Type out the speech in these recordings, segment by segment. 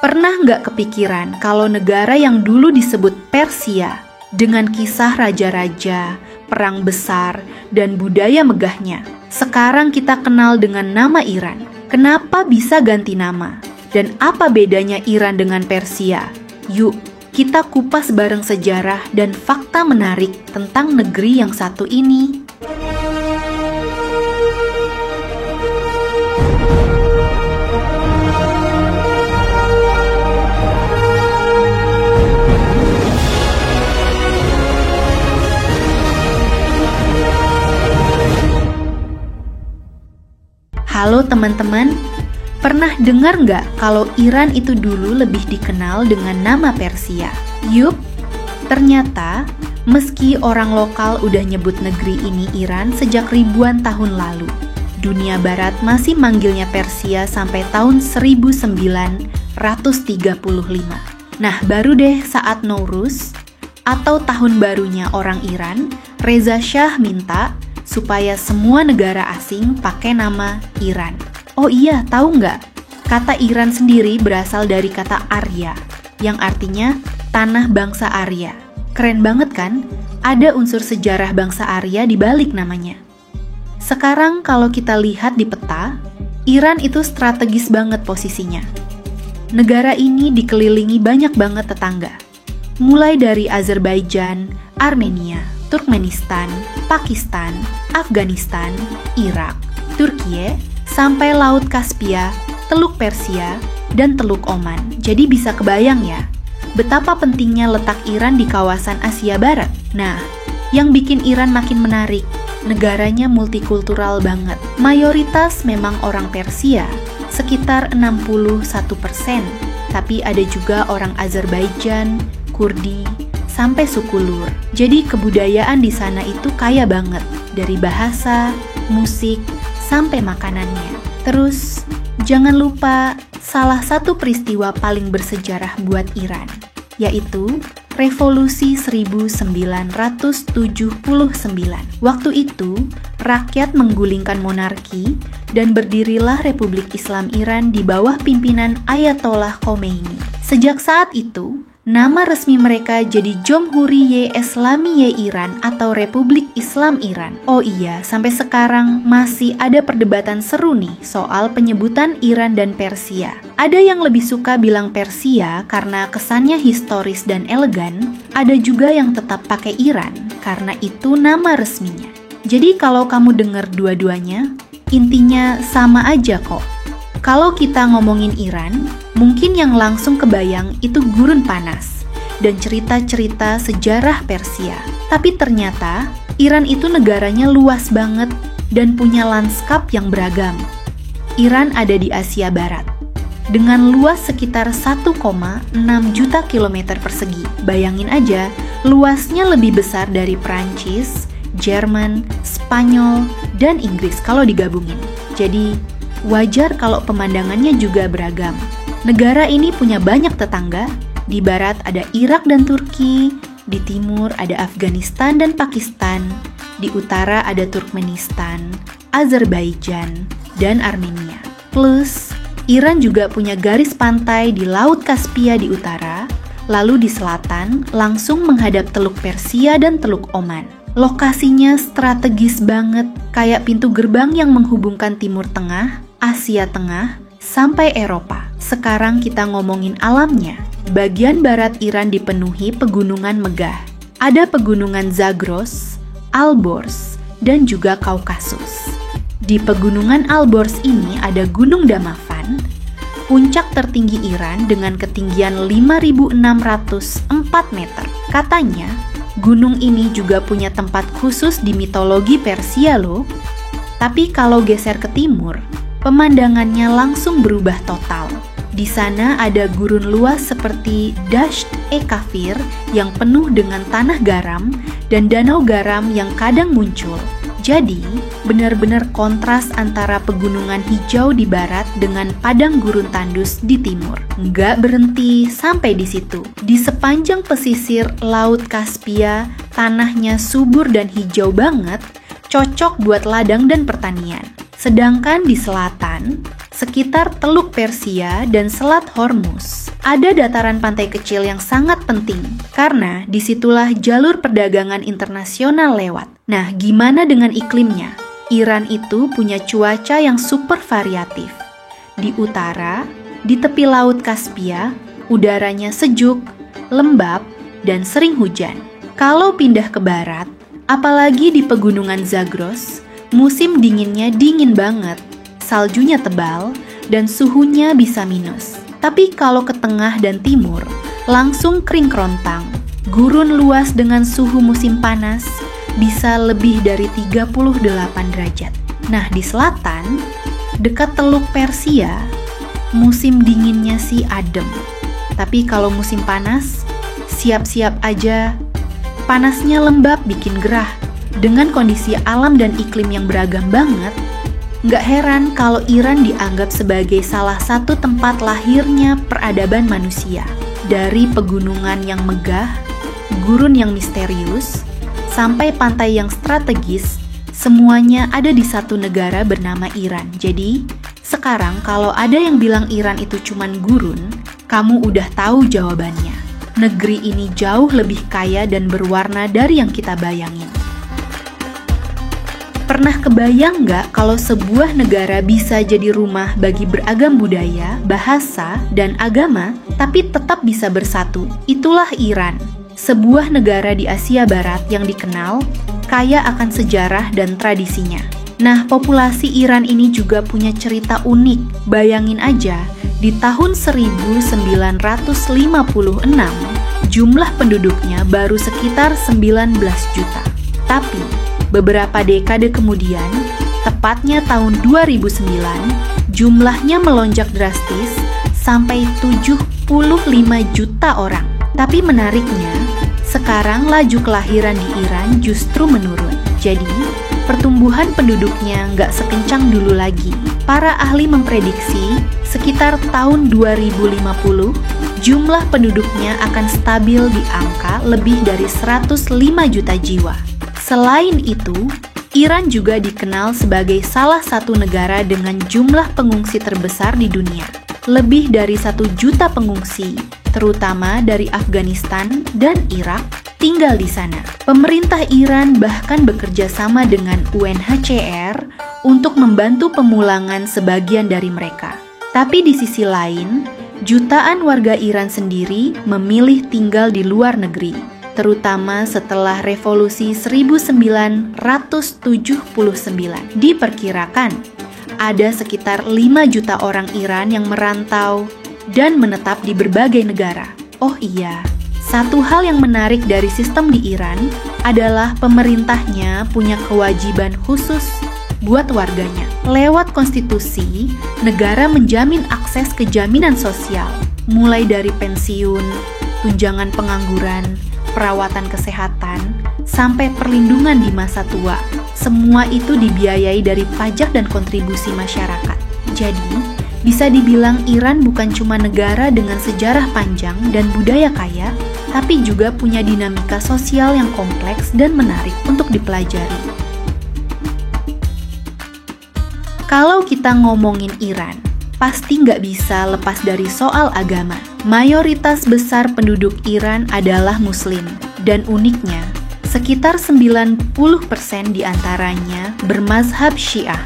Pernah nggak kepikiran kalau negara yang dulu disebut Persia dengan kisah raja-raja, perang besar, dan budaya megahnya, sekarang kita kenal dengan nama Iran? Kenapa bisa ganti nama? Dan apa bedanya Iran dengan Persia? Yuk, kita kupas bareng sejarah dan fakta menarik tentang negeri yang satu ini. Halo teman-teman, pernah dengar nggak kalau Iran itu dulu lebih dikenal dengan nama Persia? Yup, ternyata meski orang lokal udah nyebut negeri ini Iran sejak ribuan tahun lalu, dunia barat masih manggilnya Persia sampai tahun 1935. Nah, baru deh saat Nowruz atau tahun barunya orang Iran, Reza Shah minta supaya semua negara asing pakai nama Iran. Oh iya, tahu nggak? Kata Iran sendiri berasal dari kata Arya, yang artinya tanah bangsa Arya. Keren banget kan? Ada unsur sejarah bangsa Arya di balik namanya. Sekarang kalau kita lihat di peta, Iran itu strategis banget posisinya. Negara ini dikelilingi banyak banget tetangga. Mulai dari Azerbaijan, Armenia, Turkmenistan, Pakistan, Afghanistan, Irak, Turkiye, sampai Laut Kaspia, Teluk Persia, dan Teluk Oman. Jadi bisa kebayang ya, betapa pentingnya letak Iran di kawasan Asia Barat. Nah, yang bikin Iran makin menarik, negaranya multikultural banget. Mayoritas memang orang Persia, sekitar 61%, tapi ada juga orang Azerbaijan, Kurdi, sampai suku Lur. Jadi kebudayaan di sana itu kaya banget, dari bahasa, musik, sampai makanannya. Terus, jangan lupa salah satu peristiwa paling bersejarah buat Iran, yaitu Revolusi 1979. Waktu itu, rakyat menggulingkan monarki dan berdirilah Republik Islam Iran di bawah pimpinan Ayatollah Khomeini. Sejak saat itu, nama resmi mereka jadi Jomhuriyye Eslamiyye Iran atau Republik Islam Iran. Oh iya, sampai sekarang masih ada perdebatan seru nih soal penyebutan Iran dan Persia. Ada yang lebih suka bilang Persia karena kesannya historis dan elegan, ada juga yang tetap pakai Iran karena itu nama resminya. Jadi kalau kamu dengar dua-duanya, intinya sama aja kok. Kalau kita ngomongin Iran, mungkin yang langsung kebayang itu gurun panas dan cerita-cerita sejarah Persia. Tapi ternyata Iran itu negaranya luas banget dan punya lanskap yang beragam. Iran ada di Asia Barat dengan luas sekitar 1,6 juta kilometer persegi. Bayangin aja, luasnya lebih besar dari Prancis, Jerman, Spanyol, dan Inggris kalau digabungin. Jadi wajar kalau pemandangannya juga beragam. Negara ini punya banyak tetangga. Di barat ada Irak dan Turki, di timur ada Afghanistan dan Pakistan, di utara ada Turkmenistan, Azerbaijan, dan Armenia. Plus, Iran juga punya garis pantai di Laut Kaspia di utara, lalu di selatan langsung menghadap Teluk Persia dan Teluk Oman. Lokasinya strategis banget, kayak pintu gerbang yang menghubungkan Timur Tengah, Asia Tengah, sampai Eropa. Sekarang kita ngomongin alamnya. Bagian barat Iran dipenuhi pegunungan megah. Ada pegunungan Zagros, Alborz, dan juga Kaukasus. Di pegunungan Alborz ini ada Gunung Damavand, puncak tertinggi Iran dengan ketinggian 5.604 meter. Katanya, gunung ini juga punya tempat khusus di mitologi Persia loh. Tapi kalau geser ke timur, pemandangannya langsung berubah total. Di sana ada gurun luas seperti Dasht-e-Kafir yang penuh dengan tanah garam dan danau garam yang kadang muncul. Jadi, benar-benar kontras antara pegunungan hijau di barat dengan padang gurun tandus di timur. Nggak berhenti sampai di situ. Di sepanjang pesisir Laut Kaspia, tanahnya subur dan hijau banget, cocok buat ladang dan pertanian. Sedangkan di selatan, sekitar Teluk Persia dan Selat Hormuz, ada dataran pantai kecil yang sangat penting karena disitulah jalur perdagangan internasional lewat. Nah, gimana dengan iklimnya? Iran itu punya cuaca yang super variatif. Di utara, di tepi Laut Kaspia, udaranya sejuk, lembab, dan sering hujan. Kalau pindah ke barat, apalagi di pegunungan Zagros, musim dinginnya dingin banget. Saljunya tebal, dan suhunya bisa minus. Tapi kalau ke tengah dan timur, langsung kering kerontang. Gurun luas dengan suhu musim panas bisa lebih dari 38 derajat. Nah, di selatan, dekat Teluk Persia, musim dinginnya sih adem. Tapi kalau musim panas, siap-siap aja. Panasnya lembab bikin gerah. Dengan kondisi alam dan iklim yang beragam banget, nggak heran kalau Iran dianggap sebagai salah satu tempat lahirnya peradaban manusia. Dari pegunungan yang megah, gurun yang misterius, sampai pantai yang strategis, semuanya ada di satu negara bernama Iran. Jadi, sekarang kalau ada yang bilang Iran itu cuman gurun, kamu udah tahu jawabannya. Negeri ini jauh lebih kaya dan berwarna dari yang kita bayangin. Pernah kebayang nggak kalau sebuah negara bisa jadi rumah bagi beragam budaya, bahasa, dan agama, tapi tetap bisa bersatu? Itulah Iran, sebuah negara di Asia Barat yang dikenal kaya akan sejarah dan tradisinya. Nah, populasi Iran ini juga punya cerita unik. Bayangin aja, di tahun 1956, jumlah penduduknya baru sekitar 19 juta. Tapi, beberapa dekade kemudian, tepatnya tahun 2009, jumlahnya melonjak drastis sampai 75 juta orang. Tapi menariknya, sekarang laju kelahiran di Iran justru menurun. Jadi, pertumbuhan penduduknya nggak sekencang dulu lagi. Para ahli memprediksi sekitar tahun 2050, jumlah penduduknya akan stabil di angka lebih dari 105 juta jiwa. Selain itu, Iran juga dikenal sebagai salah satu negara dengan jumlah pengungsi terbesar di dunia. Lebih dari 1 juta pengungsi, terutama dari Afghanistan dan Irak, tinggal di sana. Pemerintah Iran bahkan bekerja sama dengan UNHCR untuk membantu pemulangan sebagian dari mereka. Tapi di sisi lain, jutaan warga Iran sendiri memilih tinggal di luar negeri, terutama setelah revolusi 1979. Diperkirakan ada sekitar 5 juta orang Iran yang merantau dan menetap di berbagai negara. Oh iya, satu hal yang menarik dari sistem di Iran adalah pemerintahnya punya kewajiban khusus buat warganya. Lewat konstitusi, negara menjamin akses ke jaminan sosial, mulai dari pensiun, tunjangan pengangguran, perawatan kesehatan, sampai perlindungan di masa tua. Semua itu dibiayai dari pajak dan kontribusi masyarakat. Jadi, bisa dibilang Iran bukan cuma negara dengan sejarah panjang dan budaya kaya, tapi juga punya dinamika sosial yang kompleks dan menarik untuk dipelajari. Kalau kita ngomongin Iran, pasti nggak bisa lepas dari soal agama. Mayoritas besar penduduk Iran adalah Muslim, dan uniknya, sekitar 90% diantaranya bermazhab Syiah.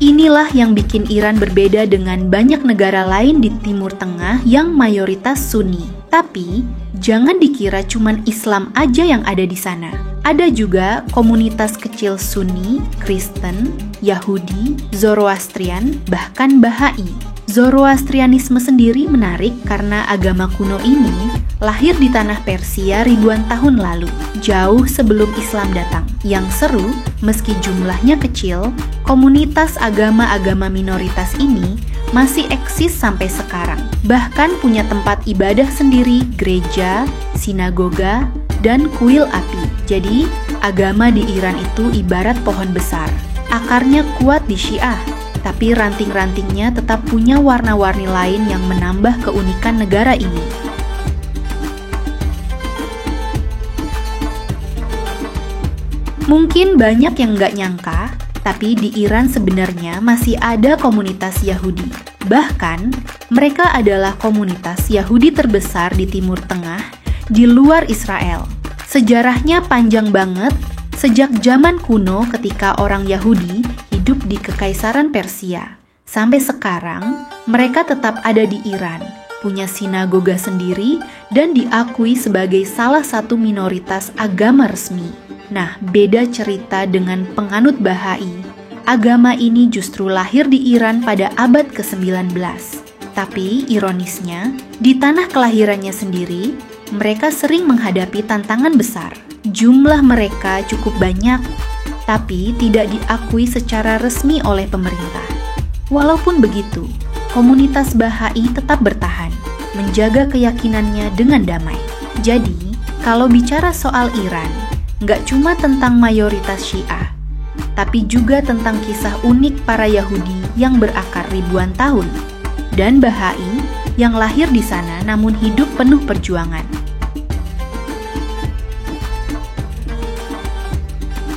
Inilah yang bikin Iran berbeda dengan banyak negara lain di Timur Tengah yang mayoritas Sunni. Tapi, jangan dikira cuman Islam aja yang ada di sana. Ada juga komunitas kecil Sunni, Kristen, Yahudi, Zoroastrian, bahkan Bahai. Zoroastrianisme sendiri menarik karena agama kuno ini lahir di tanah Persia ribuan tahun lalu, jauh sebelum Islam datang. Yang seru, meski jumlahnya kecil, komunitas agama-agama minoritas ini masih eksis sampai sekarang. Bahkan punya tempat ibadah sendiri, gereja, sinagoga, dan kuil api. Jadi, agama di Iran itu ibarat pohon besar. Akarnya kuat di Syiah, tapi ranting-rantingnya tetap punya warna-warni lain yang menambah keunikan negara ini. Mungkin banyak yang nggak nyangka Tapi di Iran sebenarnya masih ada komunitas Yahudi. Bahkan, mereka adalah komunitas Yahudi terbesar di Timur Tengah, di luar Israel. Sejarahnya panjang banget, sejak zaman kuno ketika orang Yahudi hidup di Kekaisaran Persia. Sampai sekarang, mereka tetap ada di Iran, punya sinagoga sendiri, dan diakui sebagai salah satu minoritas agama resmi. Nah, beda cerita dengan penganut Bahai. Agama ini justru lahir di Iran pada abad ke-19. Tapi, ironisnya, di tanah kelahirannya sendiri, mereka sering menghadapi tantangan besar. Jumlah mereka cukup banyak, tapi tidak diakui secara resmi oleh pemerintah. Walaupun begitu, komunitas Bahai tetap bertahan, menjaga keyakinannya dengan damai. Jadi, kalau bicara soal Iran, nggak cuma tentang mayoritas Syiah, tapi juga tentang kisah unik para Yahudi yang berakar ribuan tahun, dan Bahai yang lahir di sana namun hidup penuh perjuangan.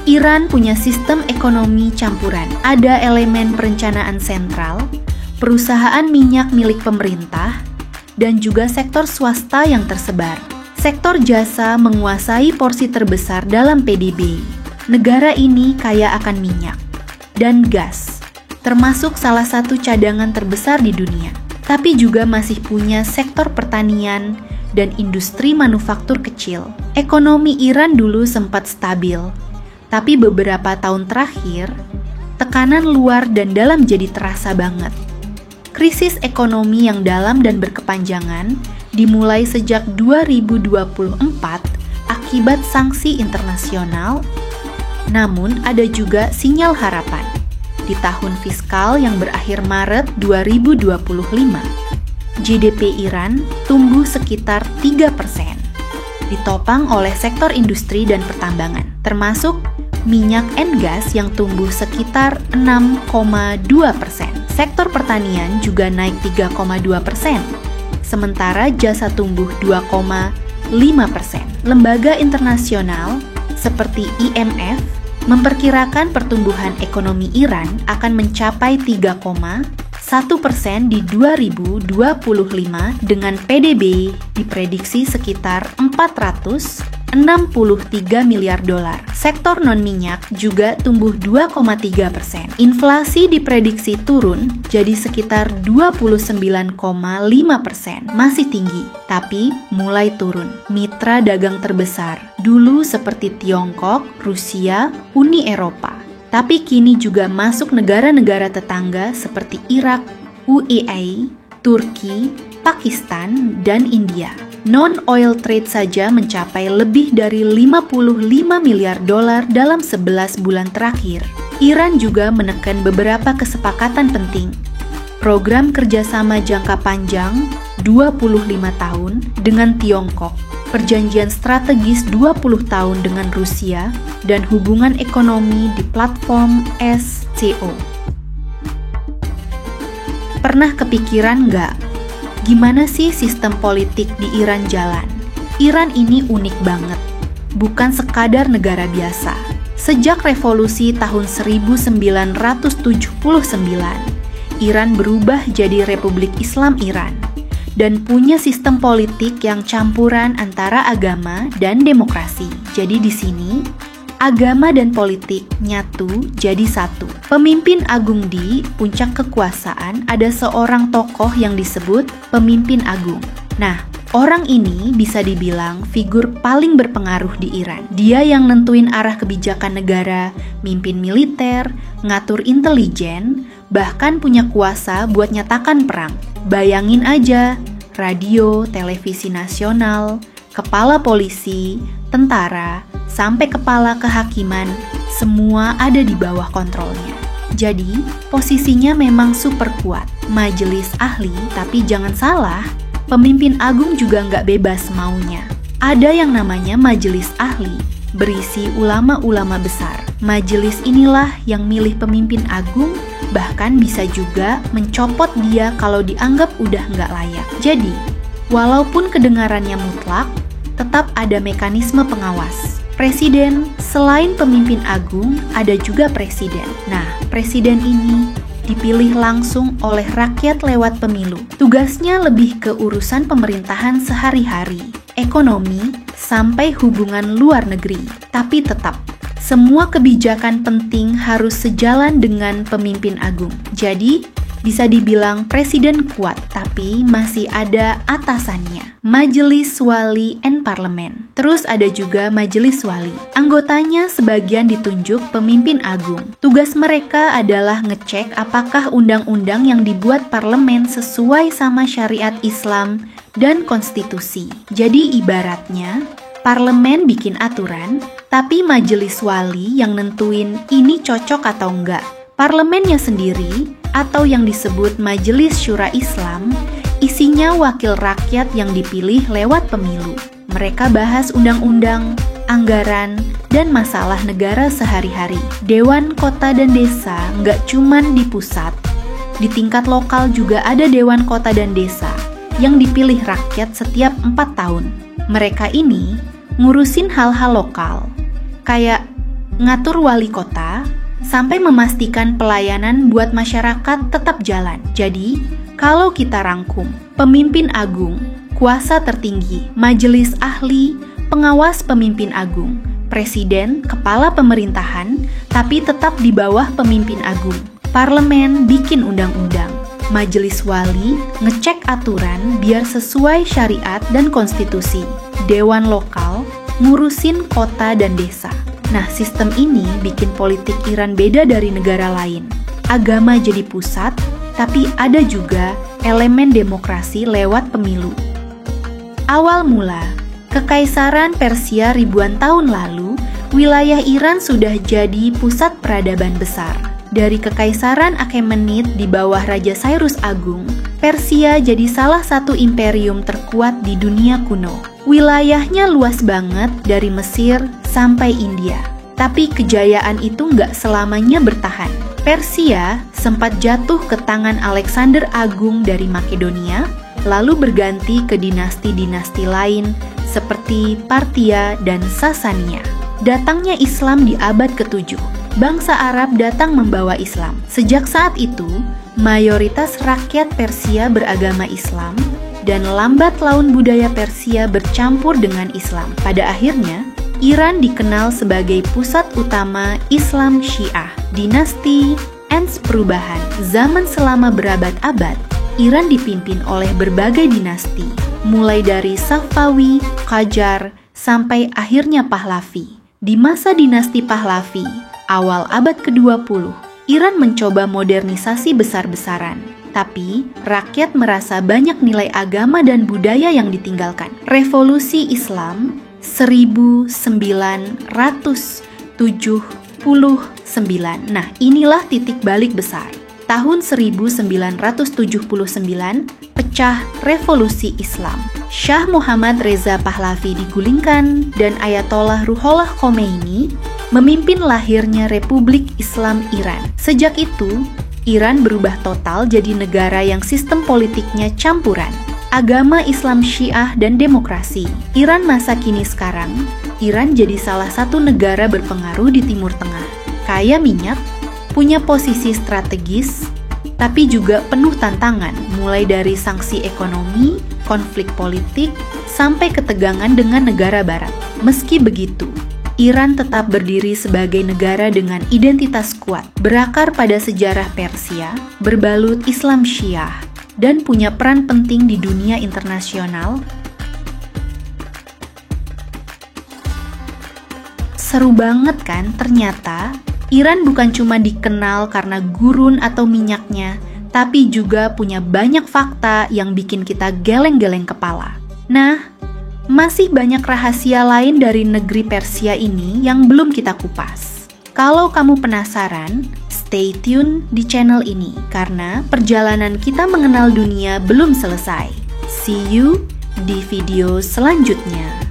Iran punya sistem ekonomi campuran. Ada elemen perencanaan sentral, perusahaan minyak milik pemerintah, dan juga sektor swasta yang tersebar. Sektor jasa menguasai porsi terbesar dalam PDB. Negara ini kaya akan minyak dan gas, termasuk salah satu cadangan terbesar di dunia. Tapi juga masih punya sektor pertanian dan industri manufaktur kecil. Ekonomi Iran dulu sempat stabil, tapi beberapa tahun terakhir, tekanan luar dan dalam jadi terasa banget. Krisis ekonomi yang dalam dan berkepanjangan dimulai sejak 2024 akibat sanksi internasional, namun ada juga sinyal harapan. Di tahun fiskal yang berakhir Maret 2025, GDP Iran tumbuh sekitar 3%, ditopang oleh sektor industri dan pertambangan, termasuk minyak and gas yang tumbuh sekitar 6,2%. Sektor pertanian juga naik 3,2%, sementara jasa tumbuh 2,5%. Lembaga internasional seperti IMF memperkirakan pertumbuhan ekonomi Iran akan mencapai 3,1% di 2025 dengan PDB diprediksi sekitar 463 miliar dolar. Sektor non-minyak juga tumbuh 2,3%. Inflasi diprediksi turun jadi sekitar 29,5%. Masih tinggi, tapi mulai turun. Mitra dagang terbesar dulu seperti Tiongkok, Rusia, Uni Eropa, tapi kini juga masuk negara-negara tetangga seperti Irak, UAE, Turki, Pakistan, dan India. Non-oil trade saja mencapai lebih dari 55 miliar dolar dalam 11 bulan terakhir. Iran juga menekan beberapa kesepakatan penting. Program kerjasama jangka panjang 25 tahun dengan Tiongkok, perjanjian strategis 20 tahun dengan Rusia, dan hubungan ekonomi di platform SCO. Pernah kepikiran nggak, gimana sih sistem politik di Iran jalan? Iran ini unik banget, bukan sekadar negara biasa. Sejak revolusi tahun 1979, Iran berubah jadi Republik Islam Iran dan punya sistem politik yang campuran antara agama dan demokrasi. Jadi di sini, agama dan politik nyatu jadi satu. Pemimpin agung di puncak kekuasaan ada seorang tokoh yang disebut pemimpin agung. Nah, orang ini bisa dibilang figur paling berpengaruh di Iran. Dia yang nentuin arah kebijakan negara, mimpin militer, ngatur intelijen, bahkan punya kuasa buat nyatakan perang. Bayangin aja, radio, televisi nasional, kepala polisi, tentara, sampai kepala kehakiman, semua ada di bawah kontrolnya. Jadi, posisinya memang super kuat. Majelis ahli, tapi jangan salah, pemimpin agung juga nggak bebas maunya. Ada yang namanya majelis ahli, berisi ulama-ulama besar. Majelis inilah yang milih pemimpin agung, bahkan bisa juga mencopot dia kalau dianggap udah nggak layak. Jadi, walaupun kedengarannya mutlak, tetap ada mekanisme pengawas. Presiden, selain pemimpin agung, ada juga presiden. Nah, presiden ini dipilih langsung oleh rakyat lewat pemilu. Tugasnya lebih ke urusan pemerintahan sehari-hari, ekonomi, sampai hubungan luar negeri. Tapi tetap, semua kebijakan penting harus sejalan dengan pemimpin agung. Jadi, bisa dibilang presiden kuat, tapi masih ada atasannya. Majelis Wali and Parlemen. Terus ada juga Majelis Wali. Anggotanya sebagian ditunjuk pemimpin agung. Tugas mereka adalah ngecek apakah undang-undang yang dibuat parlemen sesuai sama syariat Islam dan konstitusi. Jadi ibaratnya, parlemen bikin aturan, tapi majelis wali yang nentuin ini cocok atau enggak. Parlemennya sendiri, atau yang disebut Majelis Syura Islam, isinya wakil rakyat yang dipilih lewat pemilu. Mereka bahas undang-undang, anggaran, dan masalah negara sehari-hari. Dewan Kota dan Desa nggak cuman di pusat, di tingkat lokal juga ada Dewan Kota dan Desa yang dipilih rakyat setiap 4 tahun. Mereka ini ngurusin hal-hal lokal, kayak ngatur wali kota, sampai memastikan pelayanan buat masyarakat tetap jalan. Jadi, kalau kita rangkum, pemimpin agung, kuasa tertinggi, majelis ahli, pengawas pemimpin agung, presiden, kepala pemerintahan, tapi tetap di bawah pemimpin agung. Parlemen bikin undang-undang, majelis wali ngecek aturan biar sesuai syariat dan konstitusi, dewan lokal ngurusin kota dan desa. Nah, sistem ini bikin politik Iran beda dari negara lain. Agama jadi pusat, tapi ada juga elemen demokrasi lewat pemilu. Awal mula, Kekaisaran Persia ribuan tahun lalu, wilayah Iran sudah jadi pusat peradaban besar. Dari Kekaisaran Achaemenid di bawah Raja Cyrus Agung, Persia jadi salah satu imperium terkuat di dunia kuno. Wilayahnya luas banget dari Mesir sampai India. Tapi kejayaan itu nggak selamanya bertahan. Persia sempat jatuh ke tangan Alexander Agung dari Makedonia, lalu berganti ke dinasti-dinasti lain seperti Parthia dan Sasania. Datangnya Islam di abad ke-7. Bangsa Arab datang membawa Islam. Sejak saat itu, mayoritas rakyat Persia beragama Islam, dan lambat laun budaya Persia bercampur dengan Islam. Pada akhirnya, Iran dikenal sebagai pusat utama Islam Syiah. Dinasti Ends perubahan. Zaman selama berabad-abad, Iran dipimpin oleh berbagai dinasti, mulai dari Safawi, Qajar, sampai akhirnya Pahlavi. Di masa dinasti Pahlavi, awal abad ke-20, Iran mencoba modernisasi besar-besaran. Tapi, rakyat merasa banyak nilai agama dan budaya yang ditinggalkan. Revolusi Islam 1979. Nah, inilah titik balik besar. Tahun 1979, pecah Revolusi Islam. Shah Muhammad Reza Pahlavi digulingkan dan Ayatollah Ruhollah Khomeini memimpin lahirnya Republik Islam Iran. Sejak itu, Iran berubah total jadi negara yang sistem politiknya campuran. Agama Islam Syiah dan demokrasi. Iran masa kini sekarang, Iran jadi salah satu negara berpengaruh di Timur Tengah. Kaya minyak, punya posisi strategis, tapi juga penuh tantangan, mulai dari sanksi ekonomi, konflik politik, sampai ketegangan dengan negara barat. Meski begitu, Iran tetap berdiri sebagai negara dengan identitas kuat, berakar pada sejarah Persia, berbalut Islam Syiah, dan punya peran penting di dunia internasional. Seru banget kan? Ternyata Iran bukan cuma dikenal karena gurun atau minyaknya, tapi juga punya banyak fakta yang bikin kita geleng-geleng kepala. Nah, masih banyak rahasia lain dari negeri Persia ini yang belum kita kupas. Kalau kamu penasaran, stay tune di channel ini karena perjalanan kita mengenal dunia belum selesai. See you di video selanjutnya.